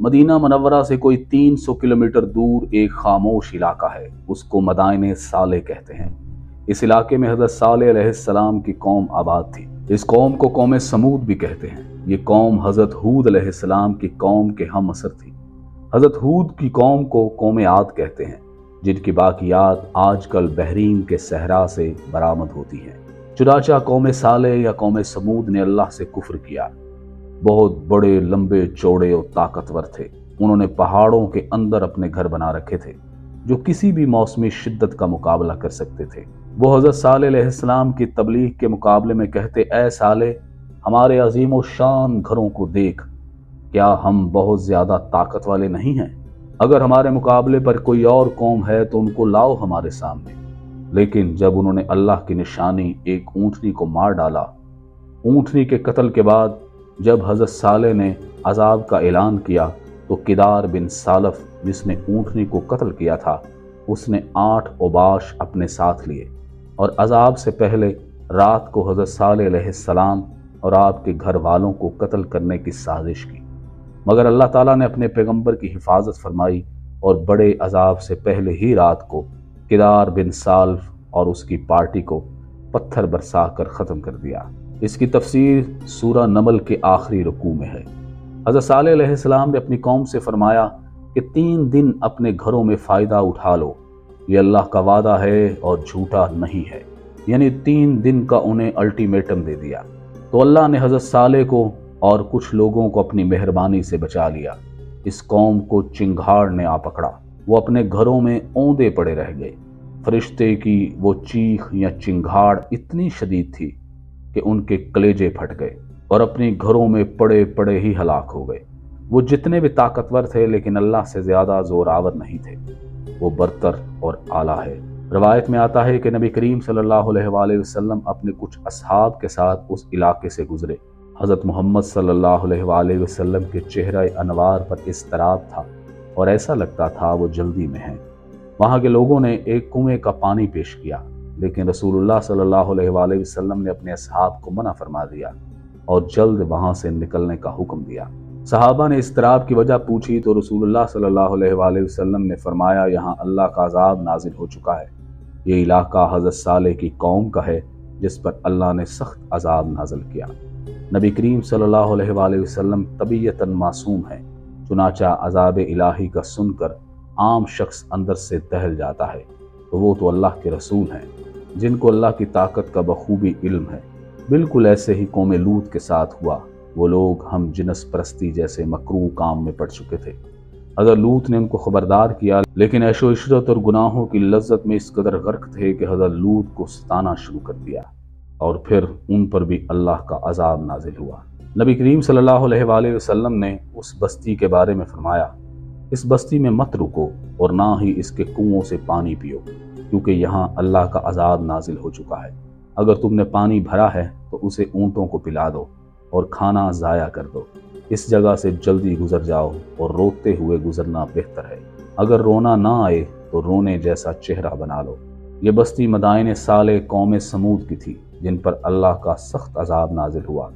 مدینہ منورہ سے کوئی 300 کلومیٹر دور ایک خاموش علاقہ ہے، اس کو مدائن صالح کہتے ہیں۔ اس علاقے میں حضرت صالح علیہ السلام کی قوم آباد تھی۔ اس قوم کو قوم سمود بھی کہتے ہیں۔ یہ قوم حضرت ہود علیہ السلام کی قوم کے ہم عصر تھی۔ حضرت ہود کی قوم کو قوم عاد کہتے ہیں، جن کی باقیات آج کل بحرین کے صحرا سے برآمد ہوتی ہیں۔ چنانچہ قوم صالح یا قوم سمود نے اللہ سے کفر کیا۔ بہت بڑے، لمبے، چوڑے اور طاقتور تھے۔ انہوں نے پہاڑوں کے اندر اپنے گھر بنا رکھے تھے جو کسی بھی موسمی شدت کا مقابلہ کر سکتے تھے۔ وہ حضرت صالح علیہ السلام کی تبلیغ کے مقابلے میں کہتے، اے صالح، ہمارے عظیم و شان گھروں کو دیکھ، کیا ہم بہت زیادہ طاقت والے نہیں ہیں؟ اگر ہمارے مقابلے پر کوئی اور قوم ہے تو ان کو لاؤ ہمارے سامنے۔ لیکن جب انہوں نے اللہ کی نشانی ایک اونٹنی کو مار ڈالا، اونٹنی کے قتل کے بعد جب حضرت صالح نے عذاب کا اعلان کیا تو کدار بن سالف، جس نے اونٹنی کو قتل کیا تھا، اس نے 8 اوباش اپنے ساتھ لیے اور عذاب سے پہلے رات کو حضرت صالح علیہ السلام اور آپ کے گھر والوں کو قتل کرنے کی سازش کی، مگر اللہ تعالیٰ نے اپنے پیغمبر کی حفاظت فرمائی اور بڑے عذاب سے پہلے ہی رات کو کدار بن سالف اور اس کی پارٹی کو پتھر برسا کر ختم کر دیا۔ اس کی تفسیر سورہ نمل کے آخری رکوع میں ہے۔ حضرت صالح علیہ السلام نے اپنی قوم سے فرمایا کہ 3 دن اپنے گھروں میں فائدہ اٹھا لو، یہ اللہ کا وعدہ ہے اور جھوٹا نہیں ہے، یعنی 3 دن کا انہیں الٹیمیٹم دے دیا۔ تو اللہ نے حضرت صالح کو اور کچھ لوگوں کو اپنی مہربانی سے بچا لیا۔ اس قوم کو چنگھاڑ نے آ پکڑا، وہ اپنے گھروں میں اوندے پڑے رہ گئے۔ فرشتے کی وہ چیخ یا چنگھاڑ اتنی شدید تھی کہ ان کے کلیجے پھٹ گئے اور اپنی گھروں میں پڑے پڑے ہی ہلاک ہو گئے۔ وہ جتنے بھی طاقتور تھے لیکن اللہ سے زیادہ زوراور نہیں تھے، وہ برتر اور اعلیٰ ہے۔ روایت میں آتا ہے کہ نبی کریم صلی اللہ علیہ وآلہ وسلم اپنے کچھ اصحاب کے ساتھ اس علاقے سے گزرے۔ حضرت محمد صلی اللہ علیہ وآلہ وسلم کے چہرہ انوار پر اضطراب تھا اور ایسا لگتا تھا وہ جلدی میں ہیں۔ وہاں کے لوگوں نے ایک کنویں کا پانی پیش کیا، لیکن رسول اللہ صلی اللہ علیہ وآلہ وسلم نے اپنے اصحاب کو منع فرما دیا اور جلد وہاں سے نکلنے کا حکم دیا۔ صحابہ نے اضطراب کی وجہ پوچھی تو رسول اللہ صلی اللہ علیہ وآلہ وسلم نے فرمایا، یہاں اللہ کا عذاب نازل ہو چکا ہے۔ یہ علاقہ حضرت صالح کی قوم کا ہے جس پر اللہ نے سخت عذاب نازل کیا۔ نبی کریم صلی اللہ علیہ وآلہ وسلم طبیعتاً معصوم ہیں، چنانچہ عذاب الہی کا سن کر عام شخص اندر سے دہل جاتا ہے، تو وہ تو اللہ کے رسول ہیں جن کو اللہ کی طاقت کا بخوبی علم ہے۔ بالکل ایسے ہی قوم لوط کے ساتھ ہوا۔ وہ لوگ ہم جنس پرستی جیسے مکروہ کام میں پڑ چکے تھے۔ حضرت لوط نے ان کو خبردار کیا، لیکن عیش و عشرت اور گناہوں کی لذت میں اس قدر غرق تھے کہ حضرت لوط کو ستانا شروع کر دیا اور پھر ان پر بھی اللہ کا عذاب نازل ہوا۔ نبی کریم صلی اللہ علیہ وآلہ وسلم نے اس بستی کے بارے میں فرمایا، اس بستی میں مت رکو اور نہ ہی اس کے کنووں سے پانی پیو، کیونکہ یہاں اللہ کا عذاب نازل ہو چکا ہے۔ اگر تم نے پانی بھرا ہے تو اسے اونٹوں کو پلا دو اور کھانا ضائع کر دو۔ اس جگہ سے جلدی گزر جاؤ اور روتے ہوئے گزرنا بہتر ہے۔ اگر رونا نہ آئے تو رونے جیسا چہرہ بنا لو۔ یہ بستی مدائن صالح قوم سمود کی تھی، جن پر اللہ کا سخت عذاب نازل ہوا۔